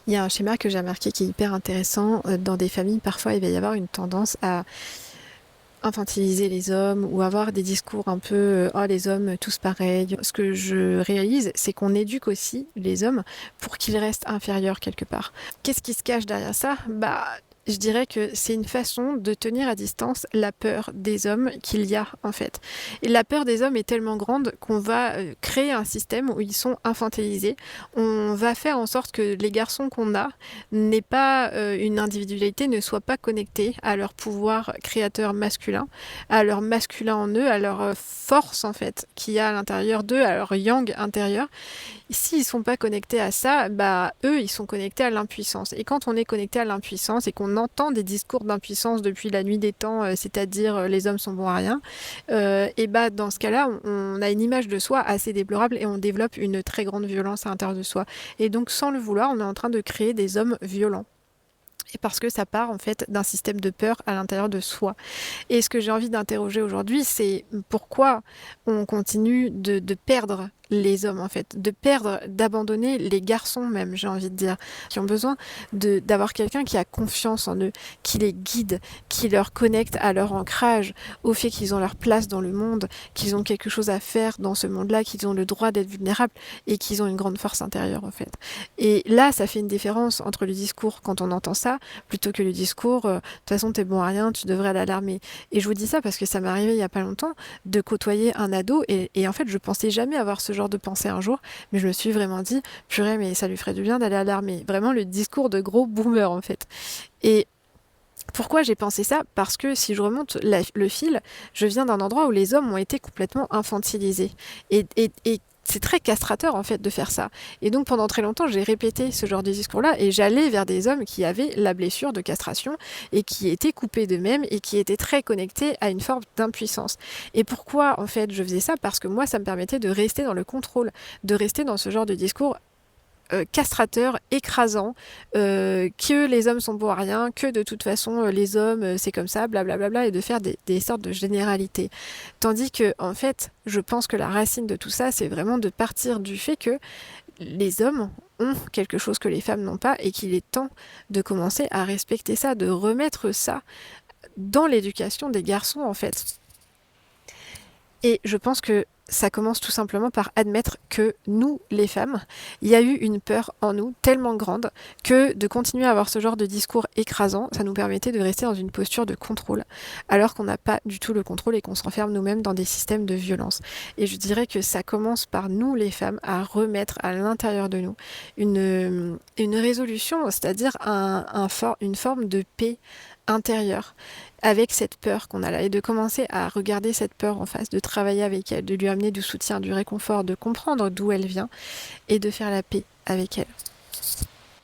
Il y a un schéma que j'ai remarqué qui est hyper intéressant. Dans des familles, parfois, il va y avoir une tendance à infantiliser les hommes ou avoir des discours un peu oh les hommes tous pareils. Ce que je réalise, c'est qu'on éduque aussi les hommes pour qu'ils restent inférieurs quelque part. Qu'est-ce qui se cache derrière ça? Je dirais que c'est une façon de tenir à distance la peur des hommes qu'il y a en fait. Et la peur des hommes est tellement grande qu'on va créer un système où ils sont infantilisés. On va faire en sorte que les garçons qu'on a n'aient pas une individualité, ne soient pas connectés à leur pouvoir créateur masculin, à leur masculin en eux, à leur force en fait qu'il y a à l'intérieur d'eux, à leur yang intérieur. S'ils sont pas connectés à ça, eux, ils sont connectés à l'impuissance. Et quand on est connecté à l'impuissance et qu'on entend des discours d'impuissance depuis la nuit des temps, c'est-à-dire les hommes sont bons à rien, dans ce cas-là, on a une image de soi assez déplorable et on développe une très grande violence à l'intérieur de soi. Et donc, sans le vouloir, on est en train de créer des hommes violents. Et parce que ça part en fait d'un système de peur à l'intérieur de soi. Et ce que j'ai envie d'interroger aujourd'hui, c'est pourquoi on continue de perdre les hommes en fait, de perdre, d'abandonner les garçons même, j'ai envie de dire, qui ont besoin d'avoir quelqu'un qui a confiance en eux, qui les guide, qui leur connecte à leur ancrage, au fait qu'ils ont leur place dans le monde, qu'ils ont quelque chose à faire dans ce monde-là, qu'ils ont le droit d'être vulnérables et qu'ils ont une grande force intérieure en fait. Et là, ça fait une différence entre le discours quand on entend ça, plutôt que le discours de toute façon t'es bon à rien, tu devrais aller à l'armée. Et je vous dis ça parce que ça m'est arrivé il y a pas longtemps de côtoyer un ado et en fait je pensais jamais avoir ce genre de pensée un jour, mais je me suis vraiment dit purée mais ça lui ferait du bien d'aller à l'armée. Vraiment le discours de gros boomer en fait. Et pourquoi j'ai pensé ça? Parce que si je remonte le fil, je viens d'un endroit où les hommes ont été complètement infantilisés. Et c'est très castrateur en fait de faire ça. Et donc pendant très longtemps, j'ai répété ce genre de discours-là et j'allais vers des hommes qui avaient la blessure de castration et qui étaient coupés d'eux-mêmes et qui étaient très connectés à une forme d'impuissance. Et pourquoi en fait je faisais ça? Parce que moi, ça me permettait de rester dans le contrôle, de rester dans ce genre de discours castrateur, écrasant, que les hommes sont bons à rien, que de toute façon les hommes c'est comme ça, blablabla, et de faire des sortes de généralités. Tandis que en fait, je pense que la racine de tout ça, c'est vraiment de partir du fait que les hommes ont quelque chose que les femmes n'ont pas et qu'il est temps de commencer à respecter ça, de remettre ça dans l'éducation des garçons en fait. Et je pense que ça commence tout simplement par admettre que nous, les femmes, il y a eu une peur en nous tellement grande que de continuer à avoir ce genre de discours écrasant, ça nous permettait de rester dans une posture de contrôle, alors qu'on n'a pas du tout le contrôle et qu'on s'enferme nous-mêmes dans des systèmes de violence. Et je dirais que ça commence par nous, les femmes, à remettre à l'intérieur de nous une résolution, c'est-à-dire une forme de paix intérieure avec cette peur qu'on a là et de commencer à regarder cette peur en face, de travailler avec elle, de lui amener du soutien, du réconfort, de comprendre d'où elle vient et de faire la paix avec elle.